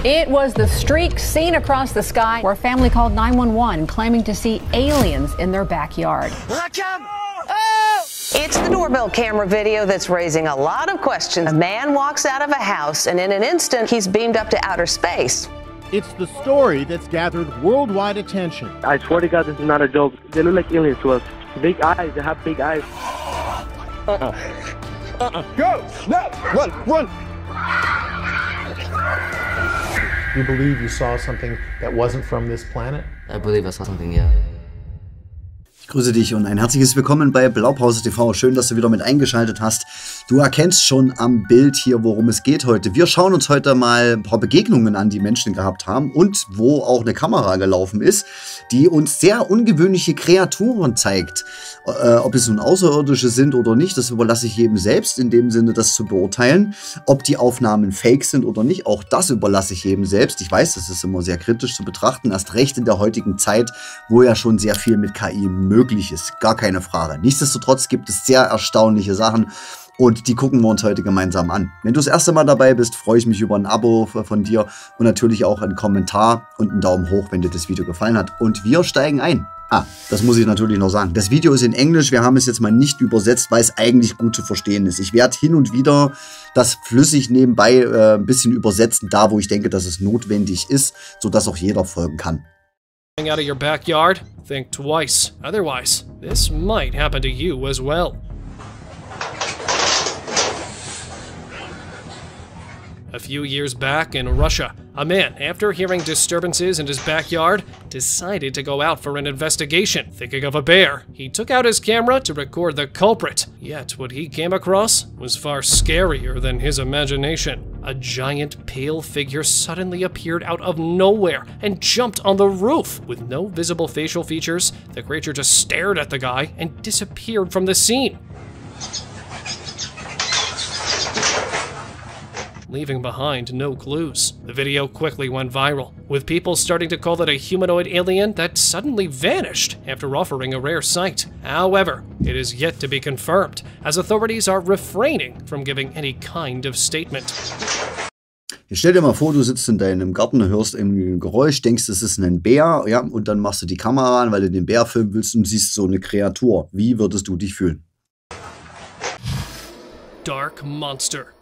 It was the streak seen across the sky where a family called 911 claiming to see aliens in their backyard. It's the doorbell camera video that's raising a lot of questions. A man walks out of a house and in an instant he's beamed up to outer space. It's the story that's gathered worldwide attention. I swear to God, this is not a joke. They look like aliens to us. Big eyes, they have big eyes. Go! No! Run! You believe you saw something that wasn't from this planet? I believe I saw something, yeah. Ich grüße dich und ein herzliches Willkommen bei Blaupause TV. Schön, dass du wieder mit eingeschaltet hast. Du erkennst schon am Bild hier, worum es geht heute. Wir schauen uns heute mal ein paar Begegnungen an, die Menschen gehabt haben und wo auch eine Kamera gelaufen ist, die uns sehr ungewöhnliche Kreaturen zeigt. Ob es nun Außerirdische sind oder nicht, das überlasse ich jedem selbst, in dem Sinne, das zu beurteilen. Ob die Aufnahmen fake sind oder nicht, auch das überlasse ich jedem selbst. Ich weiß, das ist immer sehr kritisch zu betrachten, erst recht in der heutigen Zeit, wo ja schon sehr viel mit KI möglich ist. Gar keine Frage. Nichtsdestotrotz gibt es sehr erstaunliche Sachen und die gucken wir uns heute gemeinsam an. Wenn du das erste Mal dabei bist, freue ich mich über ein Abo von dir und natürlich auch einen Kommentar und einen Daumen hoch, wenn dir das Video gefallen hat. Und wir steigen ein. Das muss ich natürlich noch sagen. Das Video ist in Englisch, wir haben es jetzt mal nicht übersetzt, weil es eigentlich gut zu verstehen ist. Ich werde hin und wieder das flüssig nebenbei ein bisschen übersetzen, da wo ich denke, dass es notwendig ist, sodass auch jeder folgen kann. Out of your backyard? Think twice. Otherwise, this might happen to you as well. A few years back in Russia, a man, after hearing disturbances in his backyard, decided to go out for an investigation. Thinking of a bear, he took out his camera to record the culprit. Yet what he came across was far scarier than his imagination. A giant pale figure suddenly appeared out of nowhere and jumped on the roof. With no visible facial features, the creature just stared at the guy and disappeared from the scene, leaving behind no clues. The video quickly went viral, with people starting to call it a humanoid alien that suddenly vanished after offering a rare sight. However, it is yet to be confirmed, as authorities are refraining from giving any kind of statement. Jetzt stell dir mal vor, du sitzt in deinem Garten, hörst ein Geräusch, denkst, es ist ein Bär, ja, und dann machst du die Kamera an, weil du den Bär filmen willst und siehst so eine Kreatur. Wie würdest du dich fühlen? Dark monster.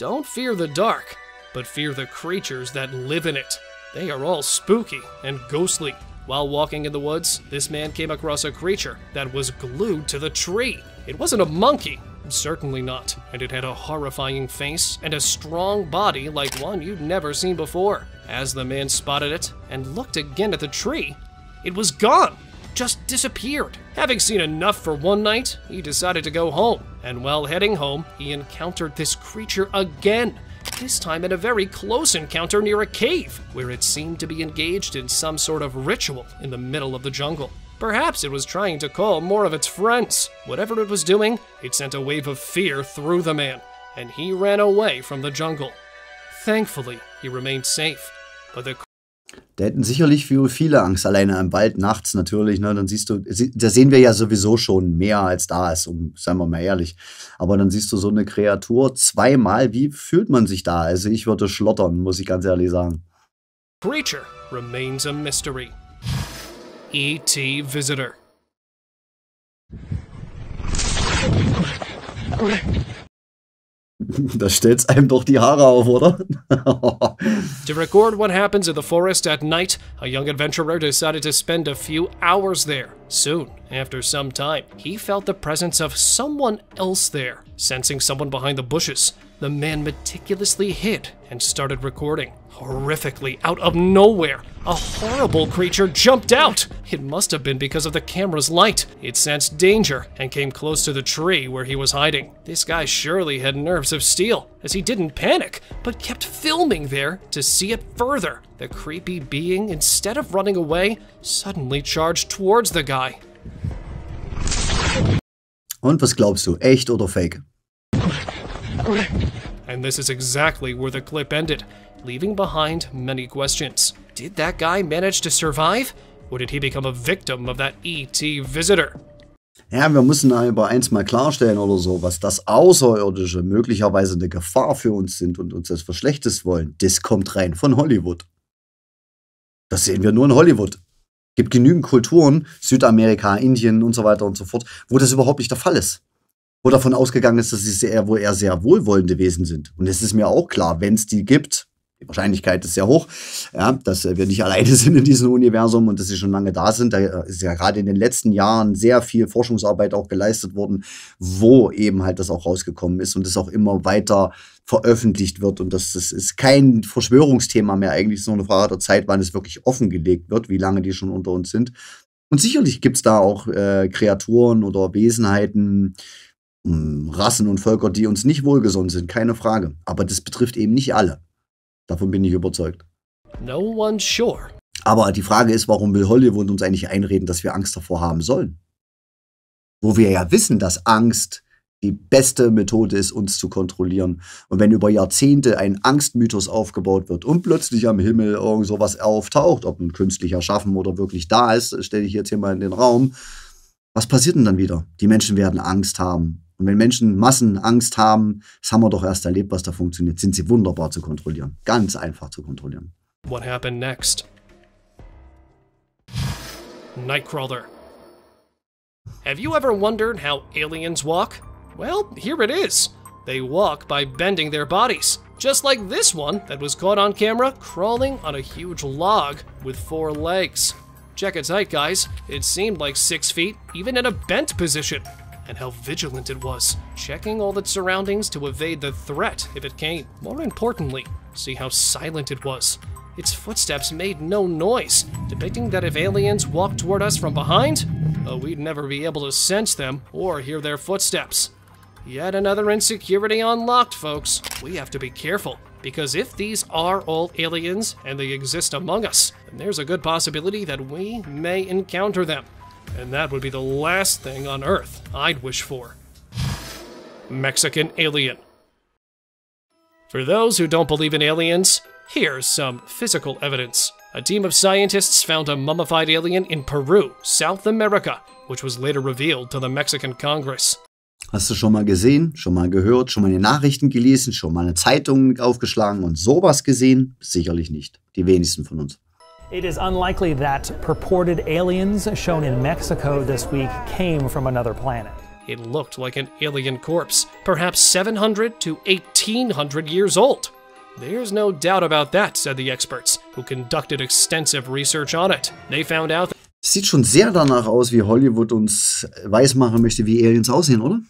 Don't fear the dark, but fear the creatures that live in it. They are all spooky and ghostly. While walking in the woods, this man came across a creature that was glued to the tree. It wasn't a monkey, certainly not, and it had a horrifying face and a strong body like one you'd never seen before. As the man spotted it and looked again at the tree, it was gone. Just disappeared. Having seen enough for one night, he decided to go home, and while heading home, he encountered this creature again, this time in a very close encounter near a cave, where it seemed to be engaged in some sort of ritual in the middle of the jungle. Perhaps it was trying to call more of its friends. Whatever it was doing, it sent a wave of fear through the man, and he ran away from the jungle. Thankfully, he remained safe, but the Da hätten sicherlich viele Angst, alleine im Wald, nachts natürlich, ne, dann siehst du, da sehen wir ja sowieso schon mehr als da ist, seien wir mal ehrlich. Aber dann siehst du so eine Kreatur zweimal, wie fühlt man sich da? Also ich würde schlottern, muss ich ganz ehrlich sagen. creature remains a mystery. E.T. Visitor. Das stellt's einem doch die Haare auf, oder? To record what happens in the forest at night, a young adventurer decided to spend a few hours there. Soon, after some time, he felt the presence of someone else there. Sensing someone behind the bushes, the man meticulously hid and started recording. Horrifically, out of nowhere, a horrible creature jumped out. It must have been because of the camera's light. It sensed danger and came close to the tree where he was hiding. This guy surely had nerves of steel, as he didn't panic, but kept filming there to see it further. The creepy being, instead of running away, suddenly charged towards the guy. Und was glaubst du, echt oder fake? And this is exactly where the clip ended, leaving behind many questions. Did that guy manage to survive? Or did he become a victim of that E.T. visitor? Ja, wir müssen aber eins mal klarstellen oder so, was das Außerirdische möglicherweise eine Gefahr für uns sind und uns das für Schlechtes wollen, das kommt rein von Hollywood. Das sehen wir nur in Hollywood. Es gibt genügend Kulturen, Südamerika, Indien und so weiter und so fort, wo das überhaupt nicht der Fall ist. Wo davon ausgegangen ist, dass sie wohl eher sehr wohlwollende Wesen sind. Und es ist mir auch klar, wenn es die gibt, die Wahrscheinlichkeit ist sehr hoch, ja, dass wir nicht alleine sind in diesem Universum und dass sie schon lange da sind. Da ist ja gerade in den letzten Jahren sehr viel Forschungsarbeit auch geleistet worden, wo eben halt das auch rausgekommen ist und das auch immer weiter veröffentlicht wird. Und das ist kein Verschwörungsthema mehr eigentlich, sondern eine Frage der Zeit, wann es wirklich offengelegt wird, wie lange die schon unter uns sind. Und sicherlich gibt es da auch Kreaturen oder Wesenheiten, Rassen und Völker, die uns nicht wohlgesonnen sind, keine Frage. Aber das betrifft eben nicht alle. Davon bin ich überzeugt. No one's sure. Aber die Frage ist, warum will Hollywood uns eigentlich einreden, dass wir Angst davor haben sollen? Wo wir ja wissen, dass Angst die beste Methode ist, uns zu kontrollieren. Und wenn über Jahrzehnte ein Angstmythos aufgebaut wird und plötzlich am Himmel irgend sowas auftaucht, ob ein künstlich erschaffen oder wirklich da ist, stelle ich jetzt hier mal in den Raum, was passiert denn dann wieder? Die Menschen werden Angst haben. Und wenn Menschen Massen Angst haben, das haben wir doch erst erlebt, was da funktioniert, sind sie wunderbar zu kontrollieren. Ganz einfach zu kontrollieren. What happened next? Nightcrawler. Have you ever wondered how aliens walk? Well, here it is. They walk by bending their bodies, just like this one that was caught on camera crawling on a huge log with 4 legs. Check its height, guys. It seemed like 6 feet, even in a bent position. And how vigilant it was, checking all its surroundings to evade the threat if it came. More importantly, see how silent it was. Its footsteps made no noise, depicting that if aliens walked toward us from behind, we'd never be able to sense them or hear their footsteps. Yet another insecurity unlocked, folks. We have to be careful, because if these are all aliens and they exist among us, then there's a good possibility that we may encounter them. And that would be the last thing on Earth I'd wish for. Mexican alien. For those who don't believe in aliens, here's some physical evidence. A team of scientists found a mummified alien in Peru, South America, which was later revealed to the Mexican Congress. Hast du schon mal gesehen, schon mal gehört, schon mal in den Nachrichten gelesen, schon mal eine Zeitung aufgeschlagen und sowas gesehen? Sicherlich nicht. Die wenigsten von uns. It is unlikely that purported aliens shown in Mexico this week came from another planet. It looked like an alien corpse, perhaps 700 to 1800 years old. There's no doubt about that, said the experts, who conducted extensive research on it. They found out that Sieht schon sehr danach aus, wie Hollywood uns weismachen möchte, wie Aliens aussehen, oder?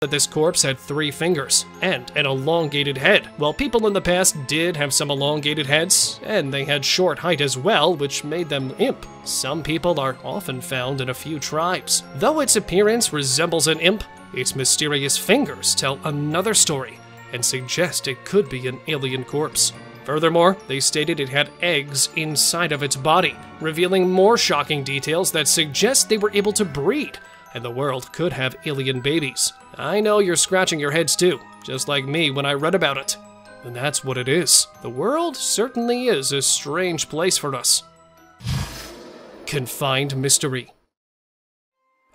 this corpse had 3 fingers and an elongated head. Well, people in the past did have some elongated heads, and they had short height as well, which made them imp. Some people are often found in a few tribes. Though its appearance resembles an imp, its mysterious fingers tell another story and suggest it could be an alien corpse. Furthermore, they stated it had eggs inside of its body, revealing more shocking details that suggest they were able to breed, and the world could have alien babies. I know you're scratching your heads too, just like me when I read about it. And that's what it is. The world certainly is a strange place for us. Confined Mystery.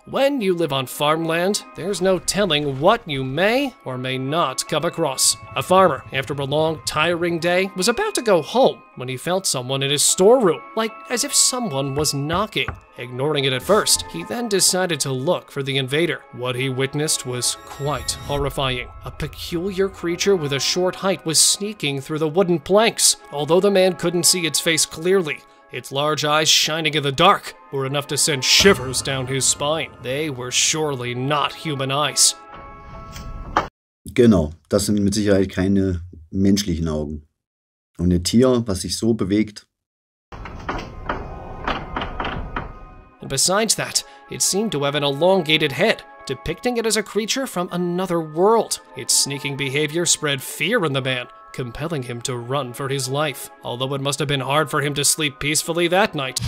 When you live on farmland, there's no telling what you may or may not come across. A farmer, after a long, tiring day, was about to go home when he felt someone in his storeroom, like as if someone was knocking. Ignoring it at first, he then decided to look for the invader. What he witnessed was quite horrifying. A peculiar creature with a short height was sneaking through the wooden planks, although the man couldn't see its face clearly. Its large eyes shining in the dark were enough to send shivers down his spine. They were surely not human eyes. Genau, das sind mit Sicherheit keine menschlichen Augen. Und ein Tier, was sich so bewegt. And besides that, it seemed to have an elongated head, depicting it as a creature from another world. Its sneaking behavior spread fear in the man, compelling him to run for his life, although it must have been hard for him to sleep peacefully that night.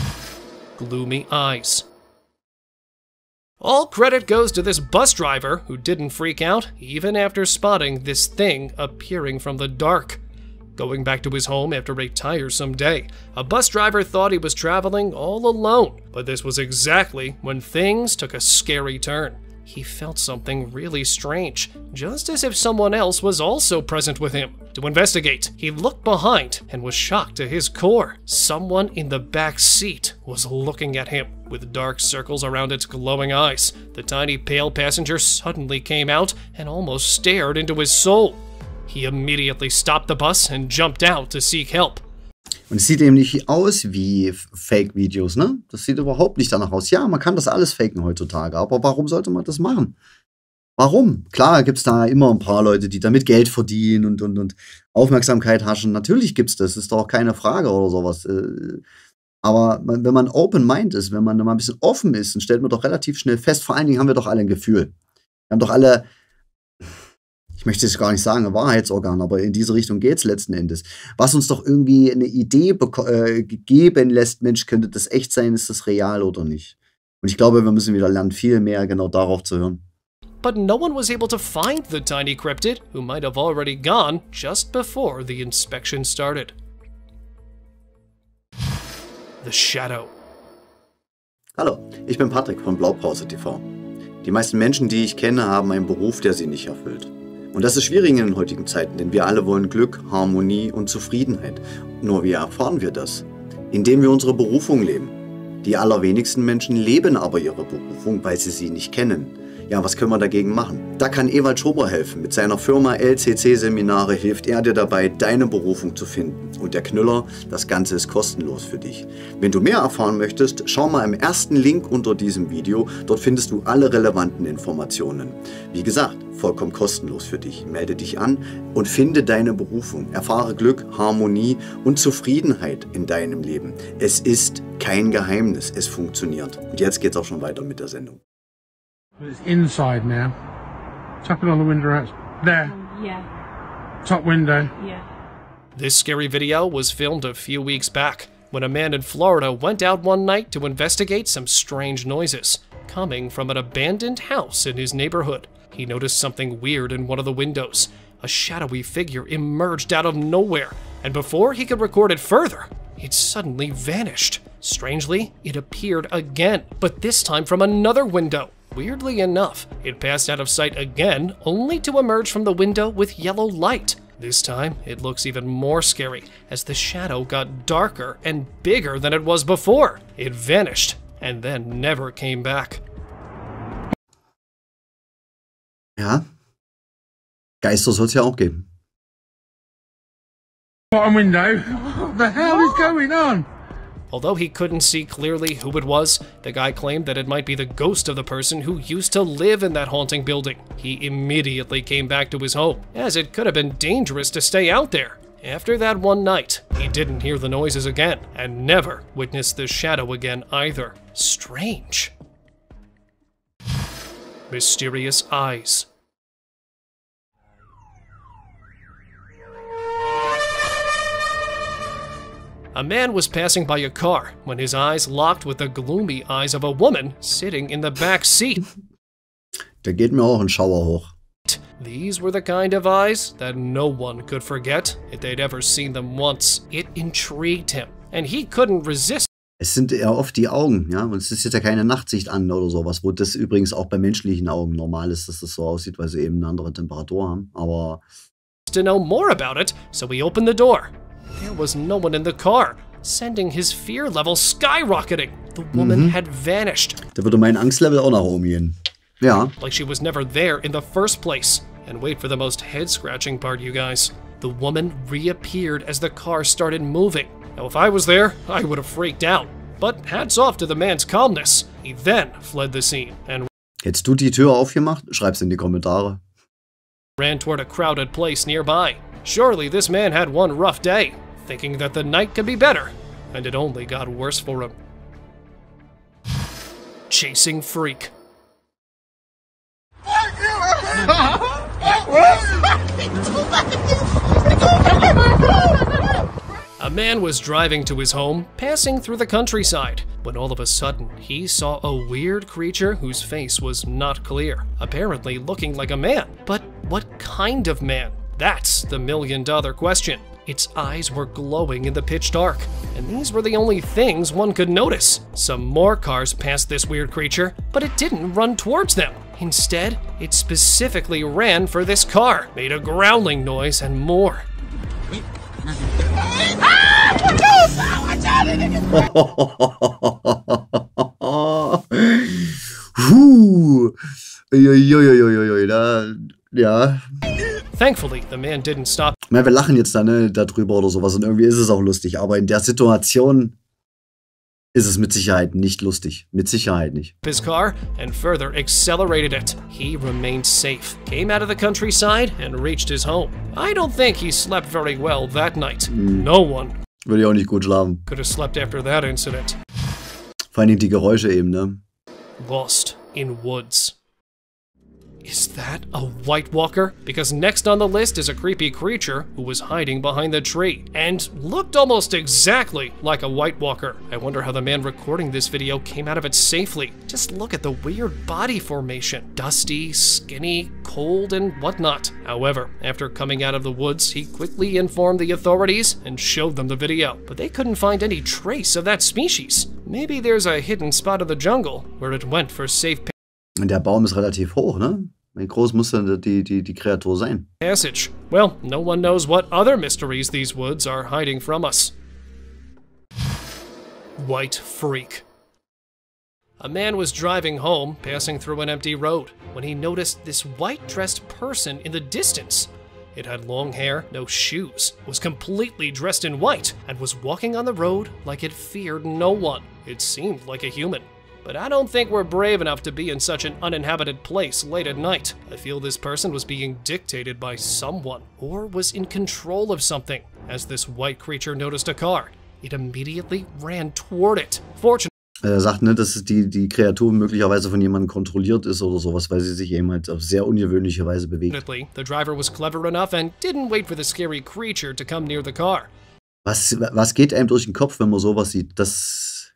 Gloomy Eyes. All credit goes to this bus driver who didn't freak out even after spotting this thing appearing from the dark. Going back to his home after a tiresome day, a bus driver thought he was traveling all alone, but this was exactly when things took a scary turn. he felt something really strange, just as if someone else was also present with him. To investigate, he looked behind and was shocked to his core. Someone in the back seat was looking at him, with dark circles around its glowing eyes. The tiny pale passenger suddenly came out and almost stared into his soul. He immediately stopped the bus and jumped out to seek help. Und es sieht eben nicht aus wie Fake-Videos, ne? Das sieht überhaupt nicht danach aus. Ja, man kann das alles faken heutzutage, aber warum sollte man das machen? Warum? Klar gibt es da immer ein paar Leute, die damit Geld verdienen und Aufmerksamkeit haschen. Natürlich gibt es das, ist doch keine Frage oder sowas. Aber wenn man open-mind ist, wenn man mal ein bisschen offen ist, dann stellt man doch relativ schnell fest, vor allen Dingen haben wir doch alle ein Gefühl. Wir haben doch alle, ich möchte jetzt gar nicht sagen, ein Wahrheitsorgan, aber in diese Richtung geht es letzten Endes. Was uns doch irgendwie eine Idee geben lässt, Mensch, könnte das echt sein, ist das real oder nicht? Und ich glaube, wir müssen wieder lernen, viel mehr genau darauf zu hören. But no one was able to find the tiny cryptid, who might have already gone just before the inspection started. The Shadow. Hallo, ich bin Patrick von Blaupause TV. Die meisten Menschen, die ich kenne, haben einen Beruf, der sie nicht erfüllt. Und das ist schwierig in den heutigen Zeiten, denn wir alle wollen Glück, Harmonie und Zufriedenheit. Nur wie erfahren wir das? Indem wir unsere Berufung leben. Die allerwenigsten Menschen leben aber ihre Berufung, weil sie sie nicht kennen. Ja, was können wir dagegen machen? Da kann Ewald Schober helfen. Mit seiner Firma LCC Seminare hilft er dir dabei, deine Berufung zu finden. Und der Knüller, das Ganze ist kostenlos für dich. Wenn du mehr erfahren möchtest, schau mal im ersten Link unter diesem Video. Dort findest du alle relevanten Informationen. Wie gesagt, vollkommen kostenlos für dich. Melde dich an und finde deine Berufung. Erfahre Glück, Harmonie und Zufriedenheit in deinem Leben. Es ist kein Geheimnis, es funktioniert. Und jetzt geht's auch schon weiter mit der Sendung. It's inside now. Tap it on the window out. There. Yeah. Top window. Yeah. This scary video was filmed a few weeks back, when a man in Florida went out one night to investigate some strange noises coming from an abandoned house in his neighborhood. He noticed something weird in one of the windows. A shadowy figure emerged out of nowhere, and before he could record it further, it suddenly vanished. Strangely, it appeared again, but this time from another window. Weirdly enough, it passed out of sight again, only to emerge from the window with yellow light. This time, it looks even more scary, as the shadow got darker and bigger than it was before. It vanished, and then never came back. Ja, Geister soll es ja auch geben. Bottom window. What the hell is going on? Although he couldn't see clearly who it was, the guy claimed that it might be the ghost of the person who used to live in that haunting building. He immediately came back to his home, as it could have been dangerous to stay out there. After that one night, he didn't hear the noises again, and never witnessed the shadow again either. Strange. Mysterious Eyes. A man was passing by a car when his eyes locked with the gloomy eyes of a woman sitting in the back seat. Da geht mir auch ein Schauer hoch. These were the kind of eyes that no one could forget if they'd ever seen them once. It intrigued him, and he couldn't resist. Es sind eher oft die Augen, ja, und es ist jetzt ja keine Nachtsicht an oder sowas, wo das übrigens auch bei menschlichen Augen normal ist, dass das so aussieht, weil sie eben eine andere Temperatur haben, aber... To know more about it, so he opened the door. There was no one in the car, sending his fear level skyrocketing. The woman had vanished. Da würde mein Angstlevel auch nach oben gehen. Ja. Like she was never there in the first place. And wait for the most head-scratching part, you guys. The woman reappeared as the car started moving. Now, if I was there, I would have freaked out. But hats off to the man's calmness. He then fled the scene and Hättest du die Tür aufgemacht? Schreib's in die Kommentare. ran toward a crowded place nearby. Surely this man had one rough day, thinking that the night could be better, and it only got worse for him. Chasing Freak. A man was driving to his home, passing through the countryside, when all of a sudden he saw a weird creature whose face was not clear, apparently looking like a man. But what kind of man? That's the million-dollar question. Its eyes were glowing in the pitch dark, and these were the only things one could notice. Some more cars passed this weird creature, but it didn't run towards them. Instead, it specifically ran for this car, made a growling noise, and more. Ja. Thankfully, the man didn't stop. Wir lachen jetzt da, ne, darüber oder sowas und irgendwie ist es auch lustig, aber in der Situation ist es mit Sicherheit nicht lustig. Mit Sicherheit nicht. His car and further accelerated it. He remained safe, came out of the countryside and reached his home. I don't think he slept very well that night. No one Würde ich auch nicht gut schlafen. could have slept after that incident. Vor allen Dingen die Geräusche eben, ne? Lost in woods. Is that a White Walker? Because next on the list is a creepy creature who was hiding behind the tree and looked almost exactly like a White Walker. I wonder how the man recording this video came out of it safely. Just look at the weird body formation. Dusty, skinny, cold, and whatnot. However, after coming out of the woods, he quickly informed the authorities and showed them the video. But they couldn't find any trace of that species. Maybe there's a hidden spot of the jungle where it went for safe Und der Baum ist relativ hoch, ne? Wie groß muss denn die Kreatur sein? passage. Well, no one knows what other mysteries these woods are hiding from us. White Freak. A man was driving home, passing through an empty road, when he noticed this white-dressed person in the distance. It had long hair, no shoes, was completely dressed in white, and was walking on the road like it feared no one. It seemed like a human. But I don't think we're brave enough to be in such an uninhabited place late at night. I feel this person was being dictated by someone, or was in control of something. As this white creature noticed a car, it immediately ran toward it. Fortunately, Er sagt, ne, dass die Kreatur möglicherweise von jemandem kontrolliert ist oder sowas, weil sie sich eben halt auf sehr ungewöhnliche Weise bewegt. the driver was clever enough and didn't wait for the scary creature to come near the car. Was geht einem durch den Kopf, wenn man sowas sieht? Das ist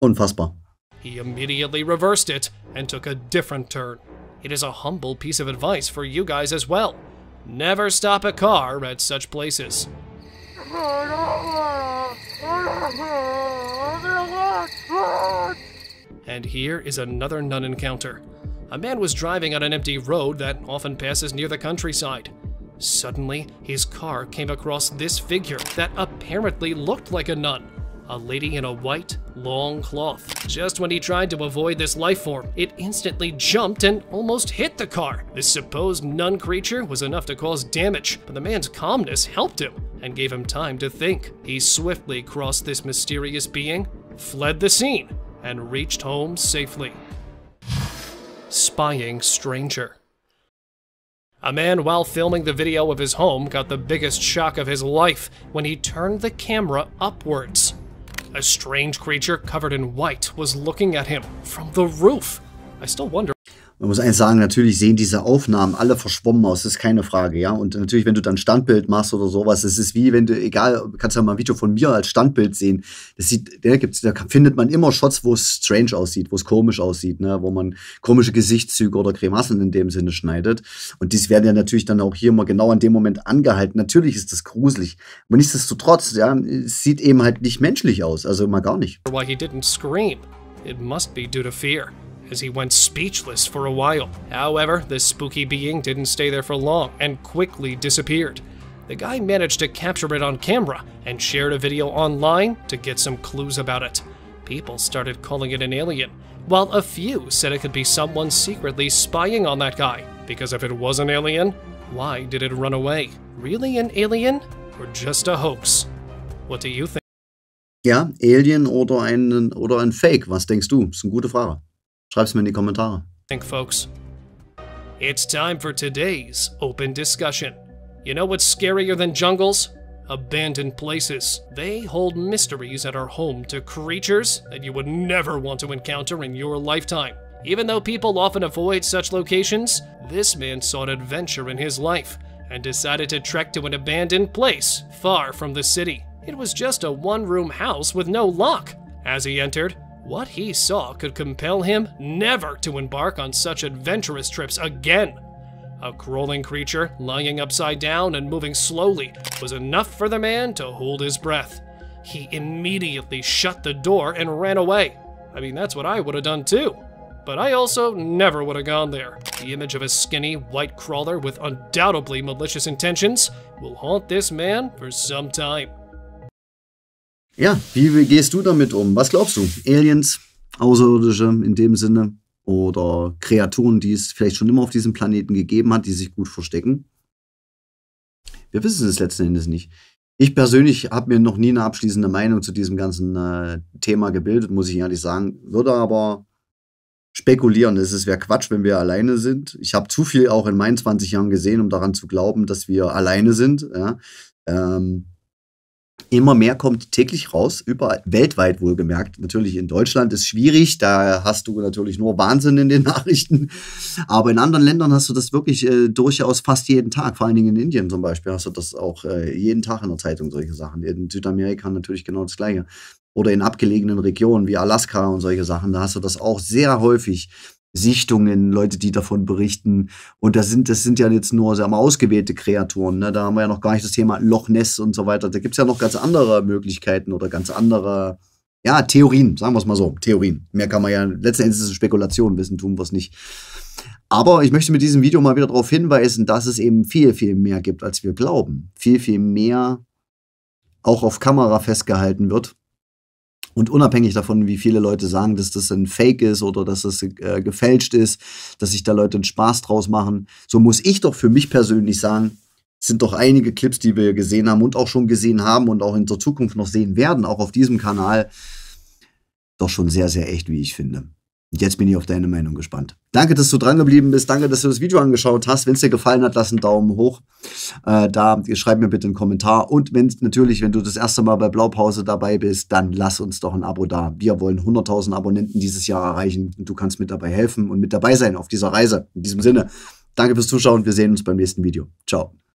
unfassbar. He immediately reversed it and took a different turn. It is a humble piece of advice for you guys as well. Never stop a car at such places. And here is another nun encounter. A man was driving on an empty road that often passes near the countryside. Suddenly, his car came across this figure that apparently looked like a nun. A lady in a white, long cloth. Just when he tried to avoid this life form, it instantly jumped and almost hit the car. This supposed nun creature was enough to cause damage, but the man's calmness helped him and gave him time to think. He swiftly crossed this mysterious being, fled the scene, and reached home safely. Spying stranger. A man, while filming the video of his home, got the biggest shock of his life when he turned the camera upwards. A strange creature covered in white was looking at him from the roof. I still wonder. Man muss eins sagen, natürlich sehen diese Aufnahmen alle verschwommen aus, das ist keine Frage, ja. Und natürlich, wenn du dann Standbild machst oder sowas, es ist wie wenn du, egal, du kannst ja mal ein Video von mir als Standbild sehen, da findet man immer Shots, wo es strange aussieht, wo es komisch aussieht, ne, wo man komische Gesichtszüge oder Grimassen in dem Sinne schneidet. Und dies werden ja natürlich dann auch hier immer genau an dem Moment angehalten. Natürlich ist das gruselig, aber nichtsdestotrotz, ja, es sieht eben halt nicht menschlich aus, also mal gar nicht. Why he didn't scream. It must be due to fear, as he went speechless for a while. However, this spooky being didn't stay there for long and quickly disappeared. The guy managed to capture it on camera and shared a video online to get some clues about it. People started calling it an alien, while a few said it could be someone secretly spying on that guy. Because if it was an alien, why did it run away? Really an alien or just a hoax? What do you think? Ja, Alien oder ein Fake, was denkst du? Das ist eine gute Frage. Schreib's mir in die Kommentare. Folks. It's time for today's open discussion. You know what's scarier than jungles? Abandoned places. They hold mysteries that are home to creatures that you would never want to encounter in your lifetime. Even though people often avoid such locations, this man sought adventure in his life and decided to trek to an abandoned place far from the city. It was just a one-room house with no lock. As he entered, what he saw could compel him never to embark on such adventurous trips again. A crawling creature, lying upside down and moving slowly, was enough for the man to hold his breath. He immediately shut the door and ran away. I mean, that's what I would have done too. but I also never would have gone there. The image of a skinny, white crawler with undoubtedly malicious intentions will haunt this man for some time. Ja, wie gehst du damit um? Was glaubst du? Aliens, Außerirdische in dem Sinne oder Kreaturen, die es vielleicht schon immer auf diesem Planeten gegeben hat, die sich gut verstecken? Wir wissen es letzten Endes nicht. Ich persönlich habe mir noch nie eine abschließende Meinung zu diesem ganzen Thema gebildet, muss ich ehrlich sagen. Würde aber spekulieren. Es wäre Quatsch, wenn wir alleine sind. Ich habe zu viel auch in meinen 20 Jahren gesehen, um daran zu glauben, dass wir alleine sind. Ja. Immer mehr kommt täglich raus, überall, weltweit wohlgemerkt. Natürlich in Deutschland ist schwierig, da hast du natürlich nur Wahnsinn in den Nachrichten. Aber in anderen Ländern hast du das wirklich durchaus fast jeden Tag. Vor allen Dingen in Indien zum Beispiel hast du das auch jeden Tag in der Zeitung, solche Sachen. In Südamerika natürlich genau das Gleiche. Oder in abgelegenen Regionen wie Alaska und solche Sachen, da hast du das auch sehr häufig. Sichtungen, Leute, die davon berichten. Und das sind ja jetzt nur, sagen wir, ausgewählte Kreaturen. Ne? Da haben wir ja noch gar nicht das Thema Loch Ness und so weiter. Da gibt es ja noch ganz andere Möglichkeiten oder ganz andere, ja, Theorien, sagen wir es mal so, Theorien. Mehr kann man ja, letzten Endes ist es Spekulation, wissen tun wir es nicht. Aber ich möchte mit diesem Video mal wieder darauf hinweisen, dass es eben viel, viel mehr gibt, als wir glauben. Viel, viel mehr auch auf Kamera festgehalten wird. Und unabhängig davon, wie viele Leute sagen, dass das ein Fake ist oder dass das gefälscht ist, dass sich da Leute einen Spaß draus machen, so muss ich doch für mich persönlich sagen, es sind doch einige Clips, die wir gesehen haben und auch schon gesehen haben und auch in der Zukunft noch sehen werden, auch auf diesem Kanal, doch schon sehr, sehr echt, wie ich finde. Und jetzt bin ich auf deine Meinung gespannt. Danke, dass du dran geblieben bist. Danke, dass du das Video angeschaut hast. Wenn es dir gefallen hat, lass einen Daumen hoch. Schreib mir bitte einen Kommentar. Und wenn du das erste Mal bei Blaupause dabei bist, dann lass uns doch ein Abo da. Wir wollen 100.000 Abonnenten dieses Jahr erreichen. Und du kannst mit dabei helfen und mit dabei sein auf dieser Reise. In diesem Sinne, danke fürs Zuschauen. Wir sehen uns beim nächsten Video. Ciao.